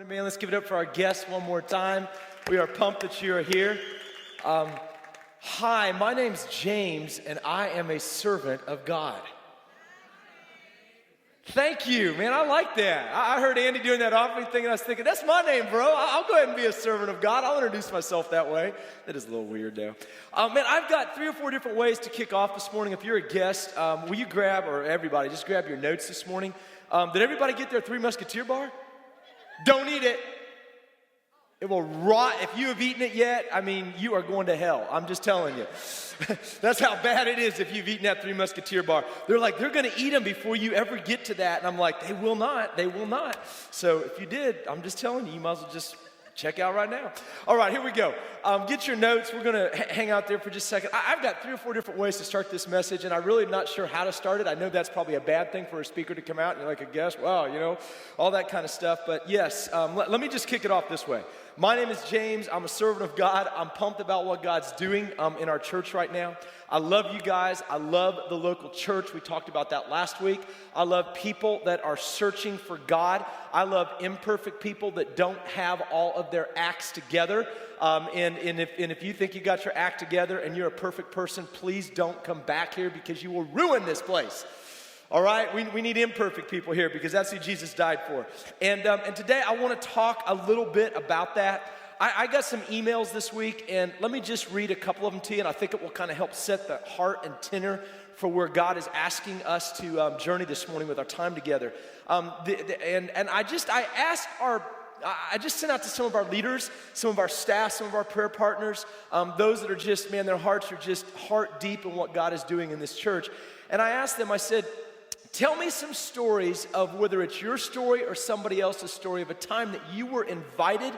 Man, let's give it up for our guests one more time. We are pumped that you are here. Hi, my name's James, and I am a servant of God. Thank you, man. I like that. I heard Andy doing that offering thing, and I was thinking, that's my name, bro. I'll go ahead and be a servant of God. I'll introduce myself that way. That is a little weird, though. Man, I've got 3 or 4 different ways to kick off this morning. If you're a guest, will you grab, or everybody, just grab your notes this morning. Did everybody get their Three Musketeer bar? Don't eat it. It will rot. If you have eaten it yet, I mean, you are going to hell. I'm just telling you. That's how bad it is if you've eaten that Three Musketeer bar. They're going to eat them before you ever get to that. And I'm like, they will not. They will not. So if you did, I'm just telling you, you might as well just check out right now. All right, here we go. Get your notes. We're going to hang out there for just a second. I've got 3 or 4 different ways to start this message, and I'm really not sure how to start it. I know that's probably a bad thing for a speaker to come out and you're like a guest. Wow, you know, all that kind of stuff. But yes, let me just kick it off this way. My name is James. I'm a servant of God. I'm pumped about what God's doing in our church right now. I love you guys. I love the local church. We talked about that last week. I love people that are searching for God. I love imperfect people that don't have all of their acts together. And if you think you got your act together and you're a perfect person, please don't come back here because you will ruin this place. All right, we need imperfect people here because that's who Jesus died for. And today I want to talk a little bit about that. I got some emails this week, and let me just read a couple of them to you, and I think it will kind of help set the heart and tenor for where God is asking us to journey this morning with our time together. I just sent out to some of our leaders, some of our staff, some of our prayer partners, those that are just, man, their hearts are just heart deep in what God is doing in this church. And I asked them, I said, tell me some stories of whether it's your story or somebody else's story of a time that you were invited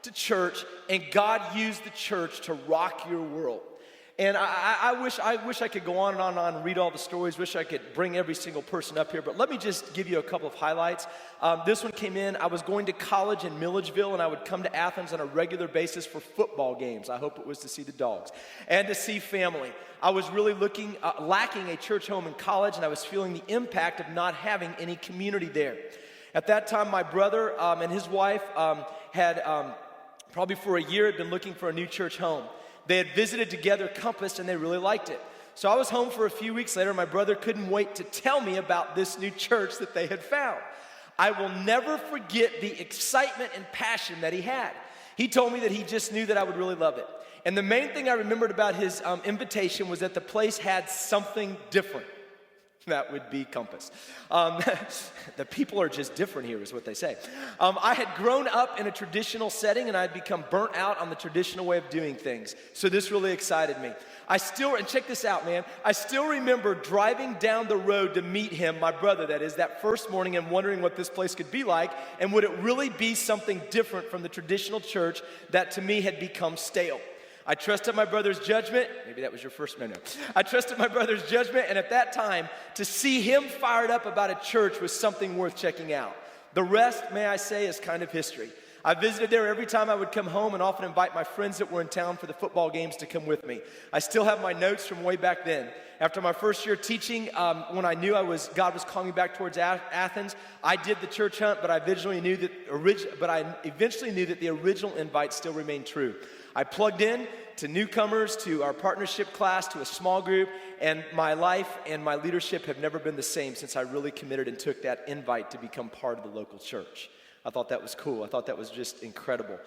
to church and God used the church to rock your world. And I wish I could go on and on and on and read all the stories. Wish I could bring every single person up here. But let me just give you a couple of highlights. This one came in. I was going to college in Milledgeville, and I would come to Athens on a regular basis for football games. I hope it was to see the dogs and to see family. I was really lacking a church home in college, and I was feeling the impact of not having any community there. At that time, my brother and his wife had probably for a year had been looking for a new church home. They had visited together Compass, and they really liked it. So I was home for a few weeks later. My brother couldn't wait to tell me about this new church that they had found. I will never forget the excitement and passion that he had. He told me that he just knew that I would really love it. And the main thing I remembered about his invitation was that the place had something different. That would be Compass. The people are just different here is what they say. I had grown up in a traditional setting, and I had become burnt out on the traditional way of doing things. So this really excited me. And check this out, man. I still remember driving down the road to meet him, my brother that is, that first morning, and wondering what this place could be like, and would it really be something different from the traditional church that to me had become stale. I trusted my brother's judgment. Maybe that was your first no. I trusted my brother's judgment, and at that time, to see him fired up about a church was something worth checking out. The rest, may I say, is kind of history. I visited there every time I would come home and often invite my friends that were in town for the football games to come with me. I still have my notes from way back then. After my first year teaching, when I knew God was calling me back towards Athens, I did the church hunt, but I eventually knew that the original invite still remained true. I plugged in to newcomers, to our partnership class, to a small group, and my life and my leadership have never been the same since I really committed and took that invite to become part of the local church. I thought that was cool. I thought that was just incredible.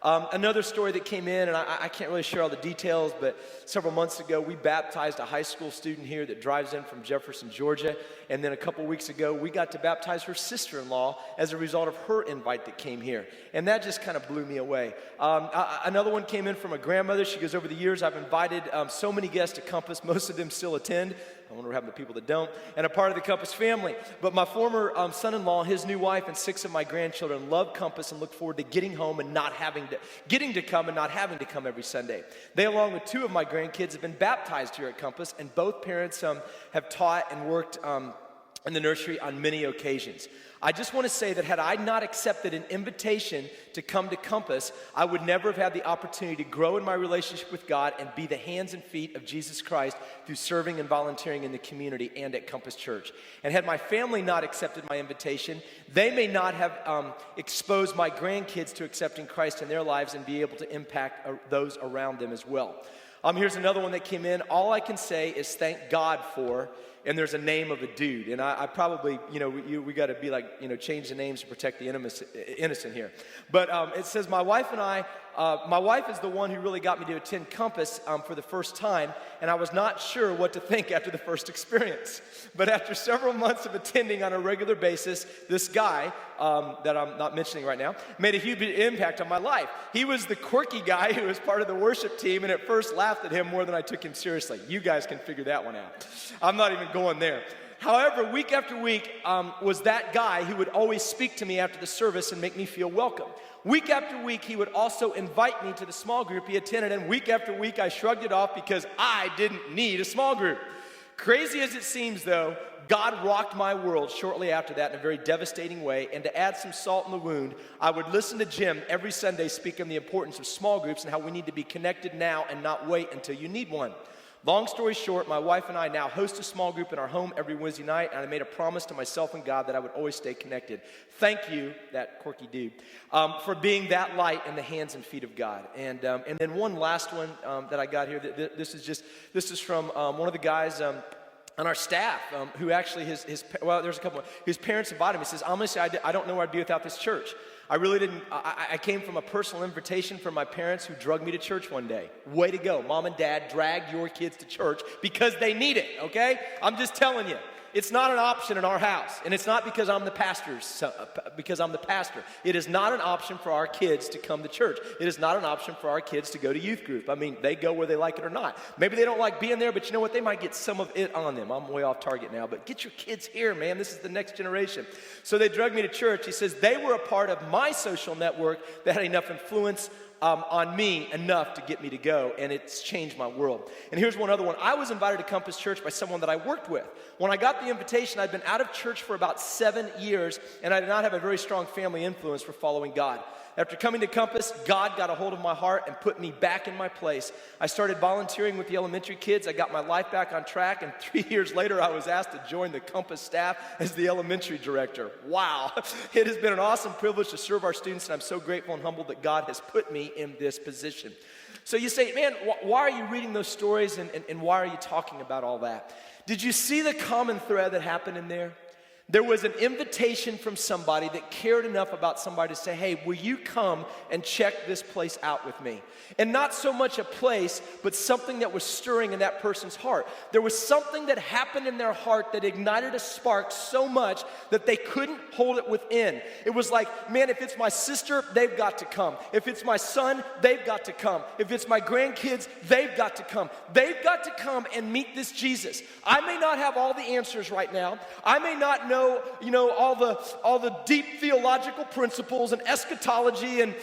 Another story that came in, and I can't really share all the details, but several months ago, we baptized a high school student here that drives in from Jefferson, Georgia. And then a couple weeks ago, we got to baptize her sister-in-law as a result of her invite that came here. And that just kind of blew me away. Another one came in from a grandmother. She goes, over the years, I've invited so many guests to Compass. Most of them still attend. I wonder what happened to people that don't, and a part of the Compass family. But my former son-in-law, his new wife, and 6 of my grandchildren love Compass and look forward to getting to come and not having to come every Sunday. They, along with 2 of my grandkids, have been baptized here at Compass, and both parents have taught and worked in the nursery on many occasions. I just want to say that had I not accepted an invitation to come to Compass, I would never have had the opportunity to grow in my relationship with God and be the hands and feet of Jesus Christ through serving and volunteering in the community and at Compass Church. And had my family not accepted my invitation, they may not have exposed my grandkids to accepting Christ in their lives and be able to impact those around them as well. Here's another one that came in. All I can say is thank God for, and there's a name of a dude. And I probably, we got to be like, change the names to protect the innocent here. But it says, my wife is the one who really got me to attend Compass for the first time, and I was not sure what to think after the first experience. But after several months of attending on a regular basis, this guy, that I'm not mentioning right now, made a huge impact on my life. He was the quirky guy who was part of the worship team, and at first laughed at him more than I took him seriously. You guys can figure that one out. I'm not even going there. However, week after week was that guy who would always speak to me after the service and make me feel welcome. Week after week, he would also invite me to the small group he attended, and week after week, I shrugged it off because I didn't need a small group. Crazy as it seems, though, God rocked my world shortly after that in a very devastating way, and to add some salt in the wound, I would listen to Jim every Sunday speak on the importance of small groups and how we need to be connected now and not wait until you need one. Long story short, my wife and I now host a small group in our home every Wednesday night, and I made a promise to myself and God that I would always stay connected. Thank you, that quirky dude, for being that light in the hands and feet of God. And then one last one that I got here. This is from one of the guys on our staff who actually there's a couple. His parents invited him. He says, honestly, I don't know what I'd do without this church. I really didn't. I came from a personal invitation from my parents who drugged me to church one day. Way to go. Mom and dad dragged your kids to church because they need it, okay? I'm just telling you. It's not an option in our house. And it's not because I'm the pastor. It is not an option for our kids to come to church. It is not an option for our kids to go to youth group. I mean, they go where they like it or not. Maybe they don't like being there, but you know what? They might get some of it on them. I'm way off target now, but get your kids here, man. This is the next generation. So they drugged me to church. He says they were a part of my social network that had enough influence on me enough to get me to go, and it's changed my world. And here's one other one. I was invited to Compass Church by someone that I worked with. When I got the invitation, I'd been out of church for about 7 years, and I did not have a very strong family influence for following God. After coming to Compass, God got a hold of my heart and put me back in my place. I started volunteering with the elementary kids. I got my life back on track, and 3 years later, I was asked to join the Compass staff as the elementary director. Wow. It has been an awesome privilege to serve our students, and I'm so grateful and humbled that God has put me in this position. So you say, man, why are you reading those stories, and why are you talking about all that? Did you see the common thread that happened in there? There was an invitation from somebody that cared enough about somebody to say, hey, will you come and check this place out with me? And not so much a place, but something that was stirring in that person's heart. There was something that happened in their heart that ignited a spark so much that they couldn't hold it within. It was like, man, if it's my sister, they've got to come. If it's my son, they've got to come. If it's my grandkids, they've got to come. They've got to come and meet this Jesus. I may not have all the answers right now. I may not know all the deep theological principles and eschatology and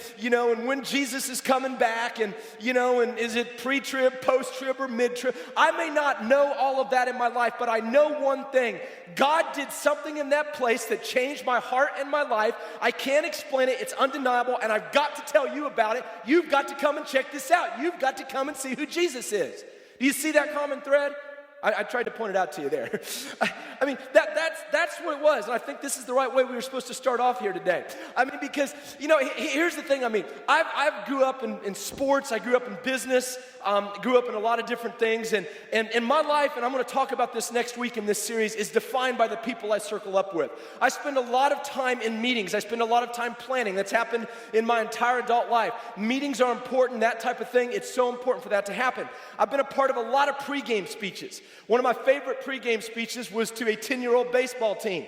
when Jesus is coming back and is it pre-trib, post-trib, or mid-trib? I may not know all of that in my life, but I know one thing. God did something in that place that changed my heart and my life. I can't explain it. It's undeniable, and I've got to tell you about it. You've got to come and check this out. You've got to come and see who Jesus is. Do you see that common thread? I tried to point it out to you there. I mean, that's what it was. And I think this is the right way we were supposed to start off here today. I mean, because, here's the thing. I mean, I grew up in sports. I grew up in business. Grew up in a lot of different things. And my life, and I'm going to talk about this next week in this series, is defined by the people I circle up with. I spend a lot of time in meetings. I spend a lot of time planning. That's happened in my entire adult life. Meetings are important, that type of thing. It's so important for that to happen. I've been a part of a lot of pregame speeches. One of my favorite pregame speeches was to a 10-year-old baseball team.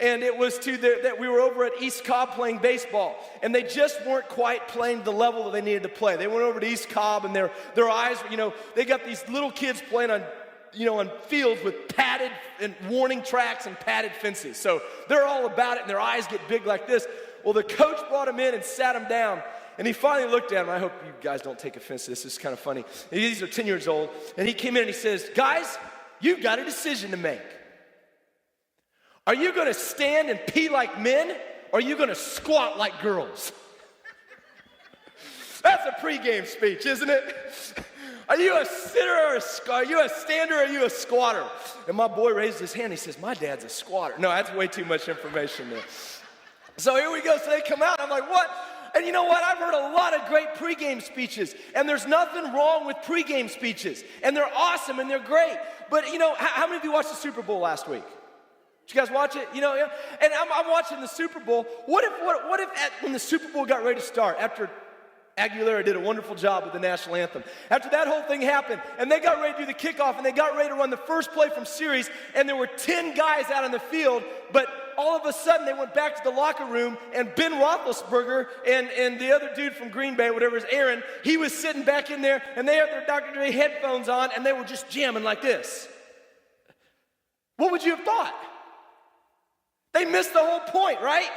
And it was that we were over at East Cobb playing baseball. And they just weren't quite playing the level that they needed to play. They went over to East Cobb and their eyes, they got these little kids playing on fields with padded and warning tracks and padded fences. So they're all about it and their eyes get big like this. Well, the coach brought them in and sat them down. And he finally looked at them. I hope you guys don't take offense to this. This is kind of funny. These are 10 years old. And he came in and he says, guys, you've got a decision to make. Are you gonna stand and pee like men, or are you gonna squat like girls? That's a pregame speech, isn't it? Are you a sitter or are you a stander or are you a squatter? And my boy raised his hand. He says, my dad's a squatter. No, that's way too much information there. So here we go. So they come out. I'm like, what? And you know what? I've heard a lot of great pregame speeches. And there's nothing wrong with pregame speeches. And they're awesome and they're great. But you know, how many of you watched the Super Bowl last week? Did you guys watch it? You know, yeah. And I'm watching the Super Bowl. What if when the Super Bowl got ready to start, after Aguilera did a wonderful job with the national anthem. After that whole thing happened, and they got ready to do the kickoff, and they got ready to run the first play from series, and there were 10 guys out on the field, but all of a sudden they went back to the locker room, and Ben Roethlisberger and the other dude from Green Bay, whatever his Aaron, he was sitting back in there, and they had their Dr. Dre headphones on, and they were just jamming like this. What would you have thought? They missed the whole point, right?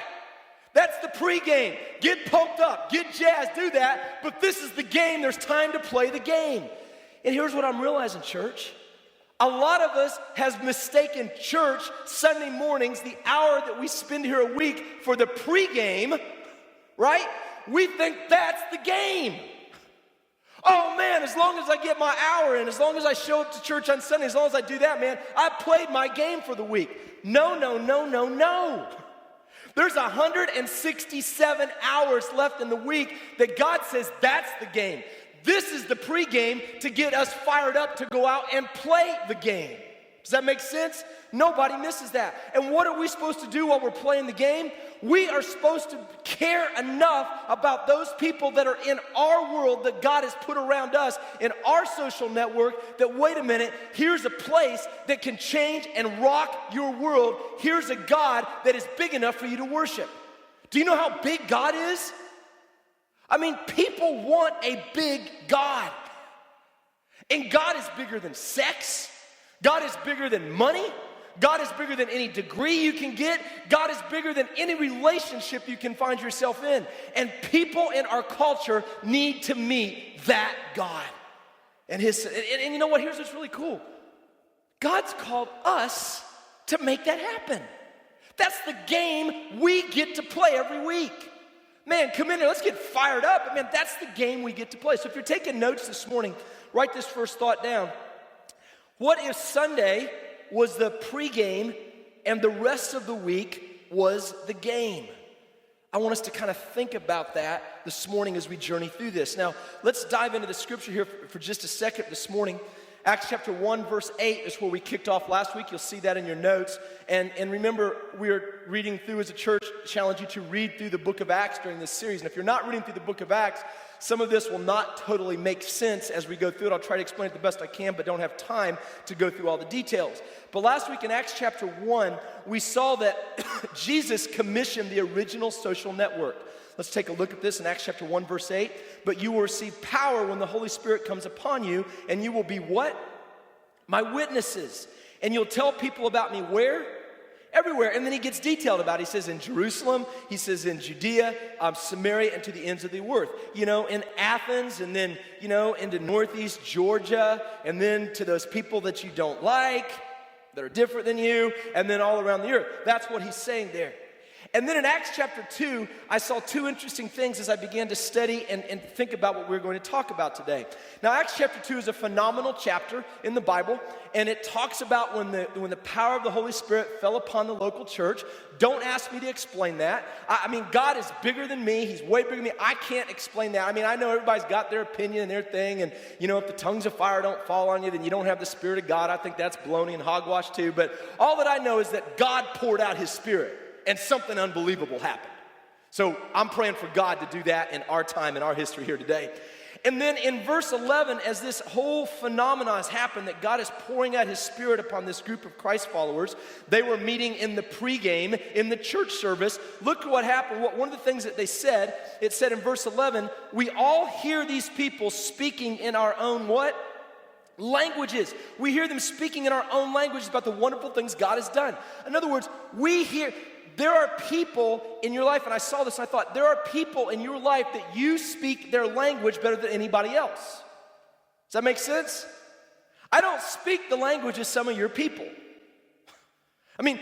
That's the pregame. Get pumped up, get jazzed, do that. But this is the game. There's time to play the game. And here's what I'm realizing, church. A lot of us has mistaken church Sunday mornings, the hour that we spend here a week, for the pregame, right? We think that's the game. Oh man, as long as I get my hour in, as long as I show up to church on Sunday, as long as I do that, man, I played my game for the week. No, no, no, no, no. There's 167 hours left in the week that God says that's the game. This is the pregame to get us fired up to go out and play the game. Does that make sense? Nobody misses that. And what are we supposed to do while we're playing the game? We are supposed to care enough about those people that are in our world that God has put around us in our social network that, wait a minute, here's a place that can change and rock your world. Here's a God that is big enough for you to worship. Do you know how big God is? I mean, people want a big God. And God is bigger than sex. God is bigger than money. God is bigger than any degree you can get. God is bigger than any relationship you can find yourself in. And people in our culture need to meet that God. And you know what? Here's what's really cool. God's called us to make that happen. That's the game we get to play every week. Man, come in here, let's get fired up. Man, that's the game we get to play. So if you're taking notes this morning, write this first thought down. What if Sunday was the pregame and the rest of the week was the game? I want us to kind of think about that this morning as we journey through this. Now, let's dive into the scripture here for just a second this morning. Acts chapter 1, verse 8 is where we kicked off last week. You'll see that in your notes. And remember, we're reading through as a church. I challenge you to read through the book of Acts during this series. And if you're not reading through the book of Acts, some of this will not totally make sense as we go through it. I'll try to explain it the best I can, but don't have time to go through all the details. But last week in Acts chapter 1, we saw that Jesus commissioned the original social network. Let's take a look at this in Acts chapter 1, verse 8. But you will receive power when the Holy Spirit comes upon you, and you will be what? My witnesses. And you'll tell people about me where? Everywhere. And then he gets detailed about it. He says in Jerusalem, he says in Judea, Samaria, and to the ends of the earth. You know, in Athens, and then, you know, into northeast Georgia, and then to those people that you don't like, that are different than you, and then all around the earth. That's what he's saying there. And then in Acts chapter 2, I saw two interesting things as I began to study and think about what we're going to talk about today. Now, Acts chapter 2 is a phenomenal chapter in the Bible, and it talks about when the power of the Holy Spirit fell upon the local church. Don't ask me to explain that. I mean, God is bigger than me. He's way bigger than me. I can't explain that. I mean, I know everybody's got their opinion and their thing, and, you know, if the tongues of fire don't fall on you, then you don't have the Spirit of God. I think that's baloney and hogwash too. But all that I know is that God poured out His Spirit, and something unbelievable happened. So I'm praying for God to do that in our time, in our history here today. And then in verse 11, as this whole phenomenon has happened, that God is pouring out His Spirit upon this group of Christ followers, they were meeting in the pregame, in the church service. Look at what happened. One of the things that they said, it said in verse 11, we all hear these people speaking in our own what? Languages. We hear them speaking in our own languages about the wonderful things God has done. In other words, there are people in your life, and I saw this and I thought, there are people in your life that you speak their language better than anybody else. Does that make sense? I don't speak the language of some of your people. I mean,